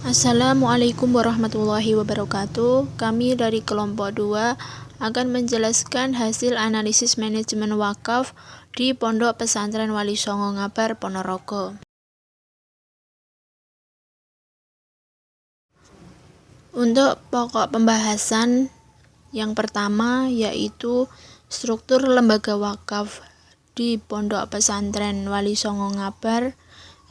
Assalamualaikum warahmatullahi wabarakatuh. Kami dari kelompok 2 akan menjelaskan hasil analisis manajemen wakaf di Pondok Pesantren Wali Songo Ngabar, Ponorogo. Untuk pokok pembahasan yang pertama yaitu struktur lembaga wakaf di Pondok Pesantren Wali Songo Ngabar.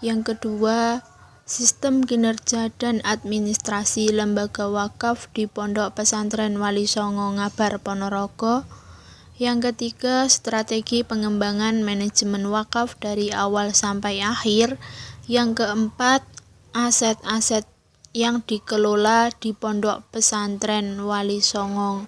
Yang kedua, sistem kinerja dan administrasi lembaga wakaf di Pondok Pesantren Wali Songo Ngabar, Ponorogo. Yang ketiga, strategi pengembangan manajemen wakaf dari awal sampai akhir. Yang keempat, aset-aset yang dikelola di Pondok Pesantren Wali Songo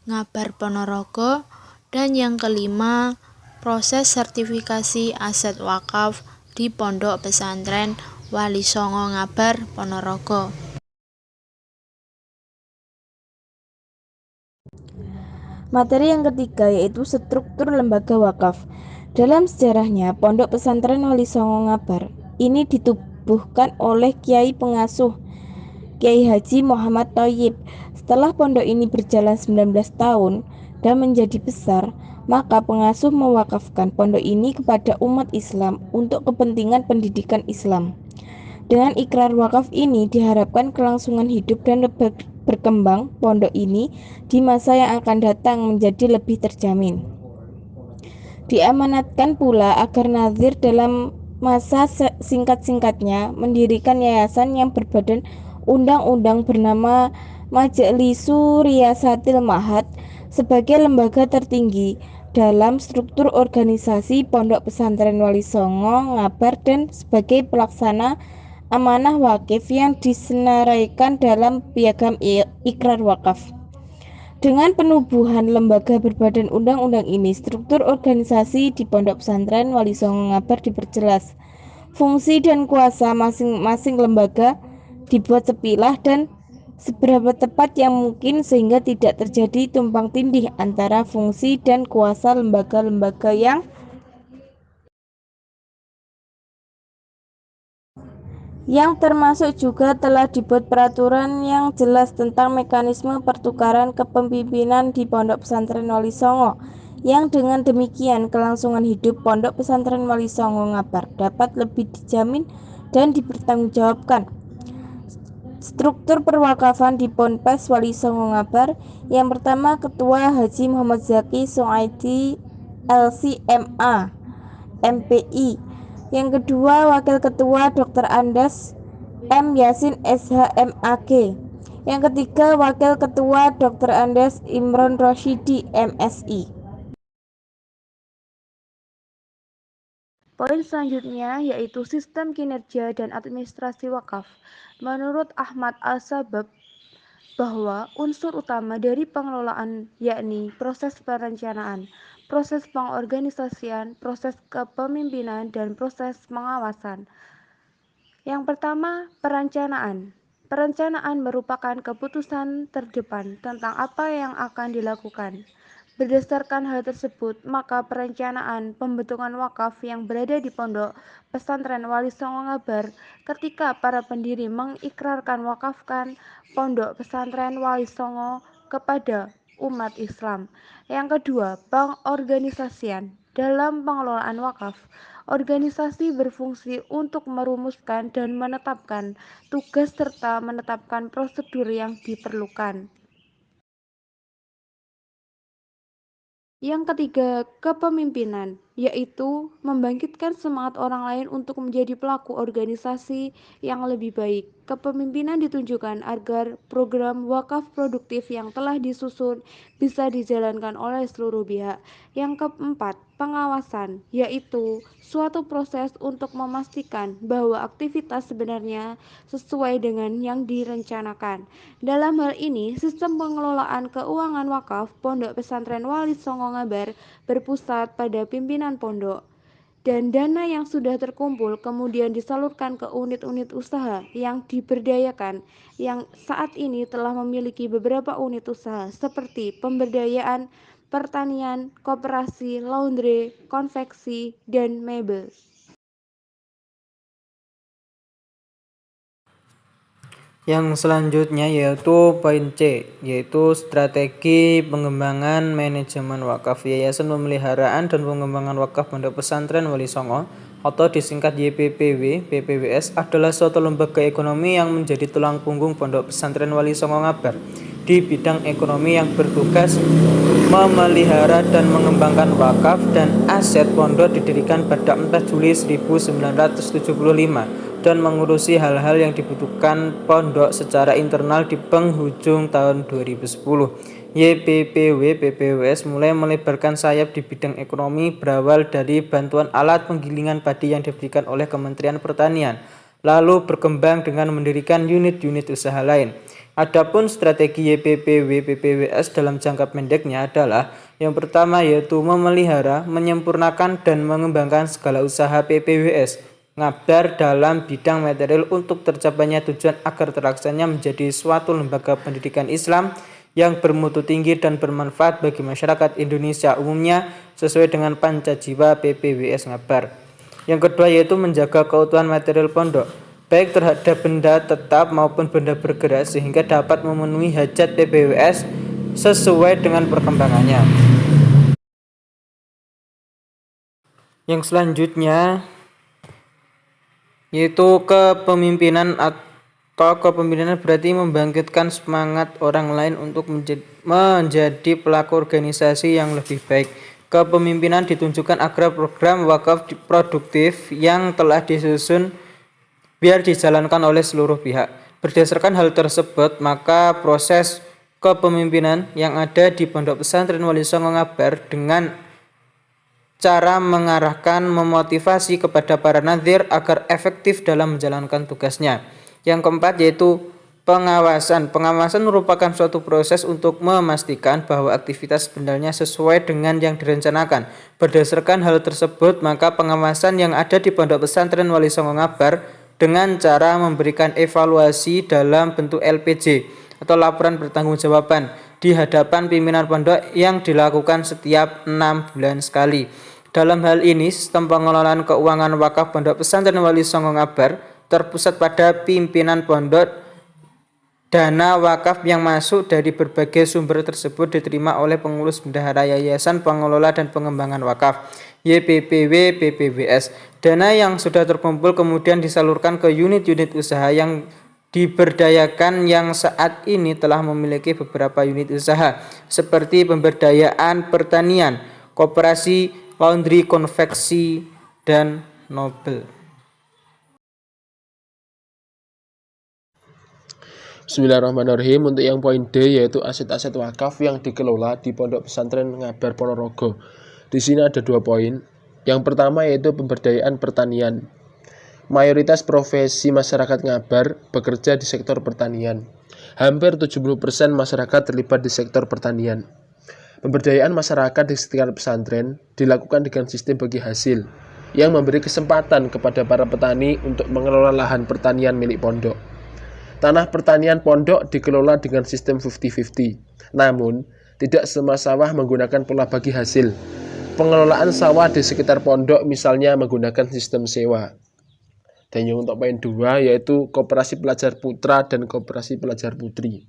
Ngabar, Ponorogo. Dan yang kelima, proses sertifikasi aset wakaf di Pondok Pesantren Wali Songo Ngabar, Ponorogo. Materi yang ketiga yaitu struktur lembaga wakaf. Dalam sejarahnya, Pondok Pesantren Wali Songo Ngabar ini ditubuhkan oleh Kiai Pengasuh Kiai Haji Muhammad Thoyyib. Setelah pondok ini berjalan 19 tahun dan menjadi besar, maka pengasuh mewakafkan pondok ini kepada umat Islam untuk kepentingan pendidikan Islam. Dengan ikrar wakaf ini diharapkan kelangsungan hidup dan berkembang pondok ini di masa yang akan datang menjadi lebih terjamin. Diamanatkan pula agar nazir dalam masa singkat-singkatnya mendirikan yayasan yang berbadan undang-undang bernama Majlisu Riyasatil Ma'had sebagai lembaga tertinggi dalam struktur organisasi Pondok Pesantren Wali Songo Ngabar dan sebagai pelaksana amanah wakif yang disenaraikan dalam piagam ikrar wakaf. Dengan penubuhan lembaga berbadan undang-undang ini, struktur organisasi di Pondok Pesantren Wali Songo Ngabar diperjelas. Fungsi dan kuasa masing-masing lembaga dibuat sepilah dan seberapa tepat yang mungkin sehingga tidak terjadi tumpang tindih antara fungsi dan kuasa lembaga-lembaga yang termasuk juga telah dibuat peraturan yang jelas tentang mekanisme pertukaran kepemimpinan di Pondok Pesantren Wali Songo, yang dengan demikian kelangsungan hidup Pondok Pesantren Wali Songo Ngabar dapat lebih dijamin dan dipertanggungjawabkan. Struktur perwakafan di Ponpes Wali Songo Ngabar. Yang pertama, Ketua Haji Muhammad Zaki Suaidi LCMA MPI. Yang kedua, Wakil Ketua Dr. Andes M. Yasin SHMAG. Yang ketiga, Wakil Ketua Dr. Andes Imron Roshidi MSI. Poin selanjutnya yaitu sistem kinerja dan administrasi wakaf. Menurut Ahmad Al-Sabab, bahwa unsur utama dari pengelolaan yakni proses perencanaan, proses pengorganisasian, proses kepemimpinan, dan proses pengawasan. Yang pertama, perencanaan. Perencanaan merupakan keputusan terdepan tentang apa yang akan dilakukan. Berdasarkan hal tersebut, maka perencanaan pembentukan wakaf yang berada di Pondok Pesantren Wali Songo Ngabar ketika para pendiri mengikrarkan wakafkan Pondok Pesantren Wali Songo kepada umat Islam. Yang kedua, pengorganisasian. Dalam pengelolaan wakaf, organisasi berfungsi untuk merumuskan dan menetapkan tugas serta menetapkan prosedur yang diperlukan. Yang ketiga, kepemimpinan, yaitu membangkitkan semangat orang lain untuk menjadi pelaku organisasi yang lebih baik. Kepemimpinan ditunjukkan agar program wakaf produktif yang telah disusun bisa dijalankan oleh seluruh pihak. Yang keempat, pengawasan, yaitu suatu proses untuk memastikan bahwa aktivitas sebenarnya sesuai dengan yang direncanakan. Dalam hal ini, sistem pengelolaan keuangan wakaf Pondok Pesantren Wali Songo Ngabar berpusat pada pimpinan pondok, dan dana yang sudah terkumpul kemudian disalurkan ke unit-unit usaha yang diberdayakan, yang saat ini telah memiliki beberapa unit usaha seperti pemberdayaan, pertanian, koperasi, laundry, konveksi, dan mebel. Yang selanjutnya yaitu poin C, yaitu strategi pengembangan manajemen wakaf. Yayasan Pemeliharaan dan Pengembangan Wakaf Pondok Pesantren Wali Songo atau disingkat YPPW, PPWS adalah suatu lembaga ekonomi yang menjadi tulang punggung Pondok Pesantren Wali Songo Ngabar di bidang ekonomi yang bertugas memelihara dan mengembangkan wakaf dan aset pondok. Didirikan pada 4 Juli 1975 dan mengurusi hal-hal yang dibutuhkan pondok secara internal di penghujung tahun 2010. YPPW PPWS mulai melebarkan sayap di bidang ekonomi berawal dari bantuan alat penggilingan padi yang diberikan oleh Kementerian Pertanian, lalu berkembang dengan mendirikan unit-unit usaha lain. Adapun strategi YPPW PPWS dalam jangka pendeknya adalah yang pertama yaitu memelihara, menyempurnakan dan mengembangkan segala usaha PPWS Ngabar dalam bidang material untuk tercapainya tujuan agar terlaksananya menjadi suatu lembaga pendidikan Islam yang bermutu tinggi dan bermanfaat bagi masyarakat Indonesia umumnya sesuai dengan Pancajiwa PPWS Ngabar. Yang kedua yaitu menjaga keutuhan material pondok, baik terhadap benda tetap maupun benda bergerak sehingga dapat memenuhi hajat PPWS sesuai dengan perkembangannya. Yang selanjutnya yaitu kepemimpinan atau kepemimpinan berarti membangkitkan semangat orang lain untuk menjadi pelaku organisasi yang lebih baik. Kepemimpinan ditunjukkan agar program wakaf produktif yang telah disusun biar dijalankan oleh seluruh pihak. Berdasarkan hal tersebut, maka proses kepemimpinan yang ada di Pondok Pesantren Wali Songo Ngabar dengan cara mengarahkan, memotivasi kepada para nadhir agar efektif dalam menjalankan tugasnya. Yang keempat yaitu pengawasan. Pengawasan merupakan suatu proses untuk memastikan bahwa aktivitas sebenarnya sesuai dengan yang direncanakan. Berdasarkan hal tersebut, maka pengawasan yang ada di Pondok Pesantren Wali Songo Ngabar dengan cara memberikan evaluasi dalam bentuk LPJ atau laporan pertanggungjawaban di hadapan pimpinan pondok yang dilakukan setiap 6 bulan sekali. Dalam hal ini, sistem pengelolaan keuangan wakaf Pondok Pesantren Wali Songo Ngabar terpusat pada pimpinan pondok. Dana wakaf yang masuk dari berbagai sumber tersebut diterima oleh pengurus bendahara yayasan pengelola dan pengembangan wakaf YPPW PPWS. Dana yang sudah terkumpul kemudian disalurkan ke unit-unit usaha yang diberdayakan yang saat ini telah memiliki beberapa unit usaha seperti pemberdayaan pertanian, koperasi, laundry, konveksi, dan Nobel. Bismillahirrahmanirrahim. Untuk yang poin D yaitu aset-aset wakaf yang dikelola di Pondok Pesantren Ngabar Ponorogo. Di sini ada 2 poin. Yang pertama yaitu pemberdayaan pertanian. Mayoritas profesi masyarakat Ngabar bekerja di sektor pertanian. Hampir 70% masyarakat terlibat di sektor pertanian. Pemberdayaan masyarakat di sekitar pesantren dilakukan dengan sistem bagi hasil yang memberi kesempatan kepada para petani untuk mengelola lahan pertanian milik pondok. Tanah pertanian pondok dikelola dengan sistem 50-50. Namun, tidak semua sawah menggunakan pola bagi hasil. Pengelolaan sawah di sekitar pondok misalnya menggunakan sistem sewa. Dan yang untuk poin 2 yaitu Koperasi Pelajar Putra dan Koperasi Pelajar Putri.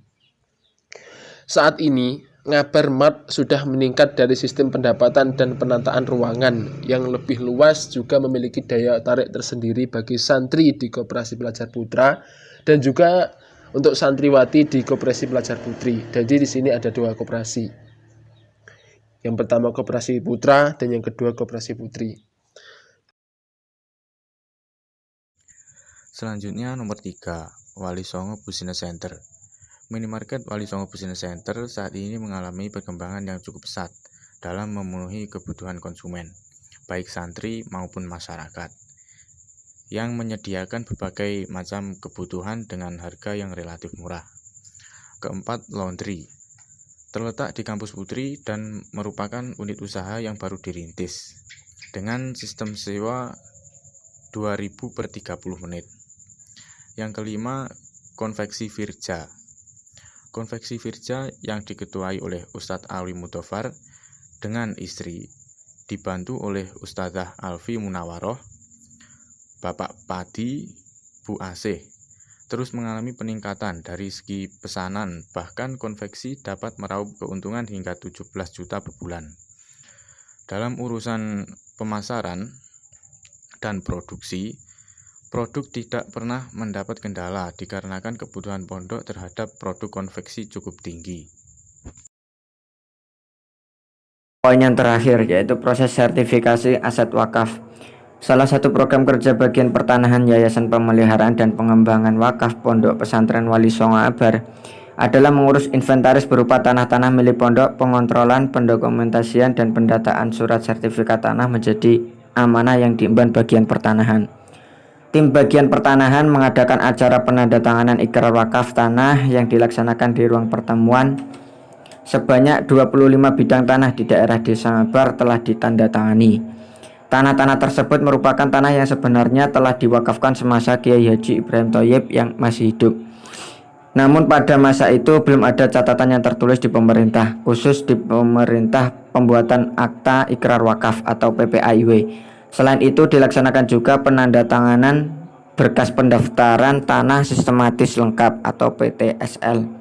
Saat ini, Ngabar Mart sudah meningkat dari sistem pendapatan dan penataan ruangan yang lebih luas, juga memiliki daya tarik tersendiri bagi santri di Koperasi Pelajar Putra dan juga untuk santriwati di Koperasi Pelajar Putri. Jadi di sini ada 2 koperasi. Yang pertama Koperasi Putra dan yang kedua Koperasi Putri. Selanjutnya nomor 3, Wali Songo Business Center. Minimarket Wali Songo Business Center saat ini mengalami perkembangan yang cukup pesat dalam memenuhi kebutuhan konsumen, baik santri maupun masyarakat, yang menyediakan berbagai macam kebutuhan dengan harga yang relatif murah. Keempat, laundry. Terletak di Kampus Putri dan merupakan unit usaha yang baru dirintis dengan sistem sewa 2000 per 30 menit. Yang kelima, konveksi Firja. Konveksi Firja yang diketuai oleh Ustadz Alwi Mudofar dengan istri, dibantu oleh Ustadzah Alfi Munawaroh, Bapak Padi, Bu Asih, terus mengalami peningkatan dari segi pesanan, bahkan konveksi dapat meraup keuntungan hingga 17 juta per bulan. Dalam urusan pemasaran dan produksi, produk tidak pernah mendapat kendala dikarenakan kebutuhan pondok terhadap produk konveksi cukup tinggi. Poin yang terakhir yaitu proses sertifikasi aset wakaf. Salah satu program kerja bagian pertanahan Yayasan Pemeliharaan dan Pengembangan Wakaf Pondok Pesantren Wali Songo Abar adalah mengurus inventaris berupa tanah-tanah milik pondok, pengontrolan, pendokumentasian, dan pendataan surat sertifikat tanah menjadi amanah yang diemban bagian pertanahan. Tim bagian pertanahan mengadakan acara penandatanganan ikrar wakaf tanah yang dilaksanakan di ruang pertemuan. Sebanyak 25 bidang tanah di daerah Desa Ngabar telah ditandatangani. Tanah-tanah tersebut merupakan tanah yang sebenarnya telah diwakafkan semasa Kiai Haji Ibrahim Thoyyib yang masih hidup. Namun pada masa itu belum ada catatan yang tertulis di pemerintah, khusus di pemerintah pembuatan akta ikrar wakaf atau PPAIW. Selain itu dilaksanakan juga penandatanganan berkas pendaftaran tanah sistematis lengkap atau PTSL.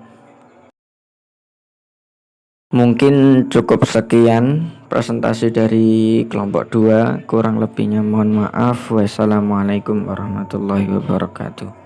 Mungkin cukup sekian presentasi dari kelompok 2, kurang lebihnya mohon maaf. Wassalamualaikum warahmatullahi wabarakatuh.